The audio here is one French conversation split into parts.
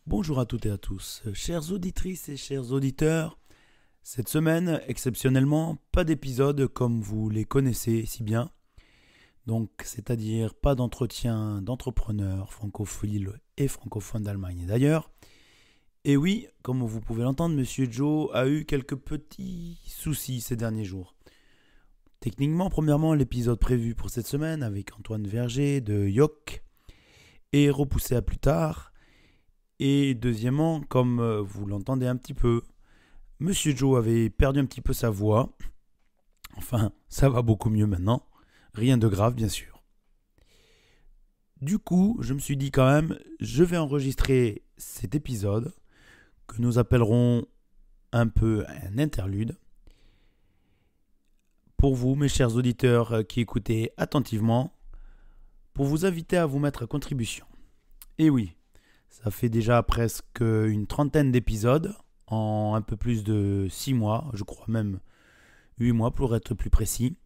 Bonjour à toutes et à tous, chères auditrices et chers auditeurs. Cette semaine, exceptionnellement, pas d'épisode comme vous les connaissez si bien. Donc, c'est-à-dire pas d'entretien d'entrepreneurs francophiles et francophones d'Allemagne et d'ailleurs. Et oui, comme vous pouvez l'entendre, Monsieur Joe a eu quelques petits soucis ces derniers jours. Techniquement, premièrement, l'épisode prévu pour cette semaine avec Antoine Verger de Yok est repoussé à plus tard. Et deuxièmement, comme vous l'entendez un petit peu, Monsieur Joe avait perdu un petit peu sa voix. Enfin, ça va beaucoup mieux maintenant. Rien de grave, bien sûr. Du coup, je me suis dit quand même, je vais enregistrer cet épisode que nous appellerons un peu un interlude. Pour vous, mes chers auditeurs qui écoutez attentivement, pour vous inviter à vous mettre à contribution. Et oui, ça fait déjà presque une trentaine d'épisodes en un peu plus de 6 mois, je crois même 8 mois pour être plus précis.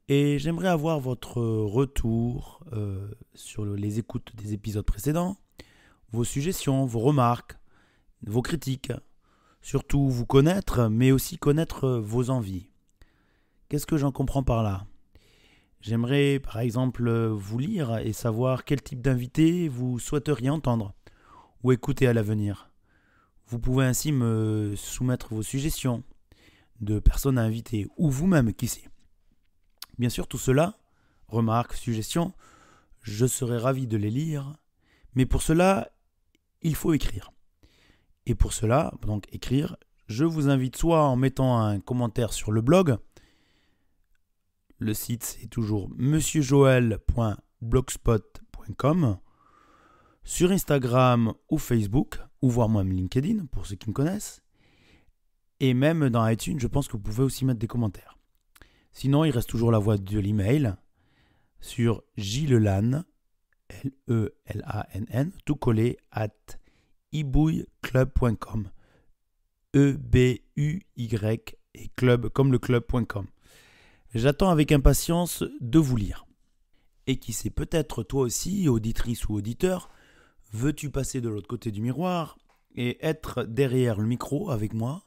Et j'aimerais avoir votre retour sur les écoutes des épisodes précédents, vos suggestions, vos remarques, vos critiques. Surtout vous connaître, mais aussi connaître vos envies. Qu'est-ce que j'en comprends par là ? J'aimerais par exemple vous lire et savoir quel type d'invité vous souhaiteriez entendre ou écouter à l'avenir. Vous pouvez ainsi me soumettre vos suggestions de personnes à inviter ou vous-même, qui sait. Bien sûr, tout cela, remarques, suggestions, je serais ravi de les lire, mais pour cela, il faut écrire. Et pour cela, donc écrire, je vous invite soit en mettant un commentaire sur le blog, le site c'est toujours monsieurjoël.blogspot.com, sur Instagram ou Facebook, ou voire même LinkedIn, pour ceux qui me connaissent. Et même dans iTunes, je pense que vous pouvez aussi mettre des commentaires. Sinon, il reste toujours la voie de l'email sur jlelan, L-E-L-A-N-N, tout collé, @ibouyclub.com. E-B-U-Y et club comme le club.com. J'attends avec impatience de vous lire. Et qui sait, peut-être toi aussi, auditrice ou auditeur, veux-tu passer de l'autre côté du miroir et être derrière le micro avec moi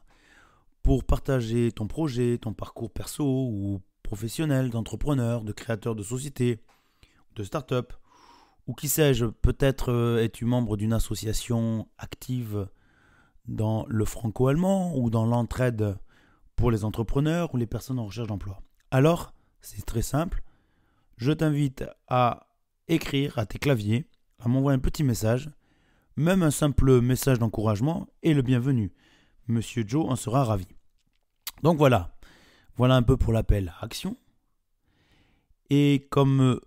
pour partager ton projet, ton parcours perso ou professionnel, d'entrepreneur, de créateur de société, de start-up, ou qui sais-je, peut-être es-tu membre d'une association active dans le franco-allemand ou dans l'entraide pour les entrepreneurs ou les personnes en recherche d'emploi. Alors, c'est très simple, je t'invite à écrire à tes claviers, à m'envoyer un petit message, même un simple message d'encouragement est le bienvenu. Monsieur Joe en sera ravi. Donc voilà un peu pour l'appel à action. Et comme,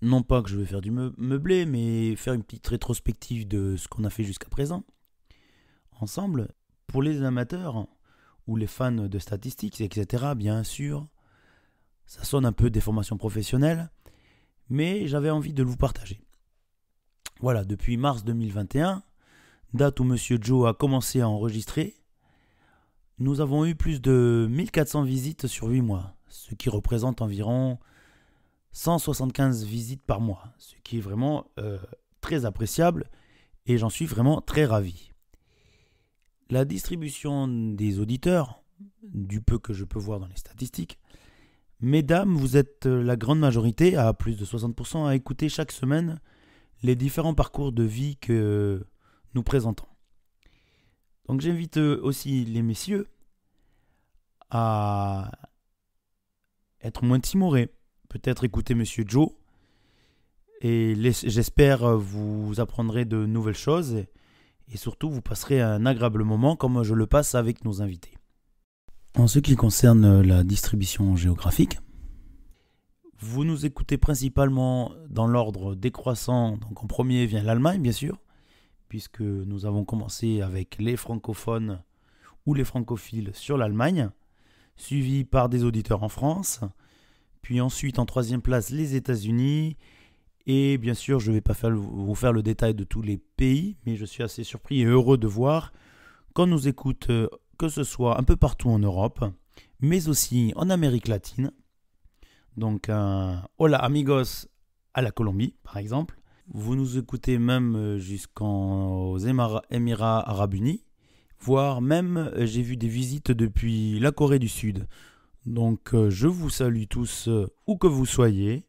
non pas que je vais faire du meublé, mais faire une petite rétrospective de ce qu'on a fait jusqu'à présent, ensemble, pour les amateurs ou les fans de statistiques, etc., bien sûr, ça sonne un peu des formations professionnelles, mais j'avais envie de vous partager. Voilà, depuis mars 2021, date où Monsieur Joe a commencé à enregistrer, nous avons eu plus de 1400 visites sur 8 mois, ce qui représente environ 175 visites par mois, ce qui est vraiment très appréciable et j'en suis vraiment très ravi. La distribution des auditeurs, du peu que je peux voir dans les statistiques, mesdames, vous êtes la grande majorité, à plus de 60%, à écouter chaque semaine les différents parcours de vie que nous présentons. Donc j'invite aussi les messieurs à être moins timorés, peut-être écouter Monsieur Joe, et j'espère vous apprendrez de nouvelles choses et surtout vous passerez un agréable moment comme je le passe avec nos invités. En ce qui concerne la distribution géographique, vous nous écoutez principalement dans l'ordre décroissant, donc en premier vient l'Allemagne bien sûr, puisque nous avons commencé avec les francophones ou les francophiles sur l'Allemagne, suivi par des auditeurs en France, puis ensuite en troisième place les États-Unis, et bien sûr je ne vais pas vous faire le détail de tous les pays, mais je suis assez surpris et heureux de voir qu'on nous écoute que ce soit un peu partout en Europe, mais aussi en Amérique latine, donc un Hola amigos à la Colombie par exemple, Vous nous écoutez même jusqu'aux Émirats Arabes Unis, voire même j'ai vu des visites depuis la Corée du Sud. Donc je vous salue tous où que vous soyez.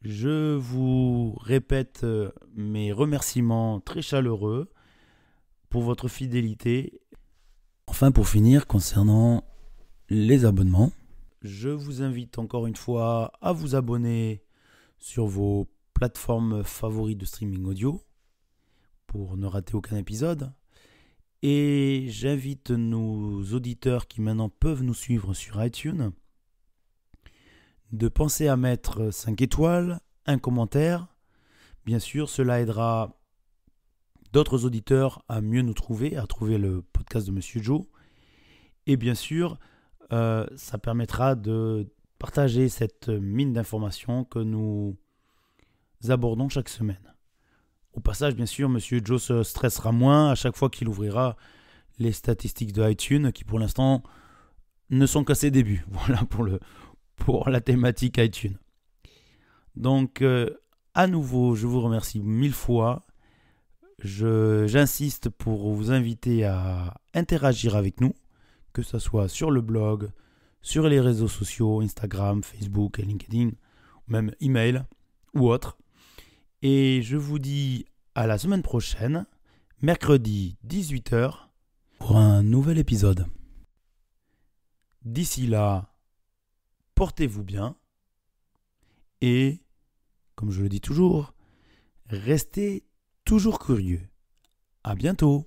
Je vous répète mes remerciements très chaleureux pour votre fidélité. Enfin, pour finir, concernant les abonnements, je vous invite encore une fois à vous abonner sur vos plateformes favorites de streaming audio pour ne rater aucun épisode. Et j'invite nos auditeurs qui maintenant peuvent nous suivre sur iTunes de penser à mettre 5 étoiles, un commentaire. Bien sûr, cela aidera d'autres auditeurs à mieux nous trouver, à trouver le podcast de Monsieur Joe. Et bien sûr, ça permettra de partager cette mine d'informations que nous abordons chaque semaine. Au passage, bien sûr, Monsieur Joe se stressera moins à chaque fois qu'il ouvrira les statistiques de iTunes qui pour l'instant ne sont qu'à ses débuts. Voilà pour la thématique iTunes. Donc, à nouveau, je vous remercie 1000 fois. J'insiste pour vous inviter à interagir avec nous, que ce soit sur le blog, sur les réseaux sociaux, Instagram, Facebook, LinkedIn, même email ou autre. Et je vous dis à la semaine prochaine, mercredi 18h, pour un nouvel épisode. D'ici là, portez-vous bien et, comme je le dis toujours, restez toujours curieux. À bientôt.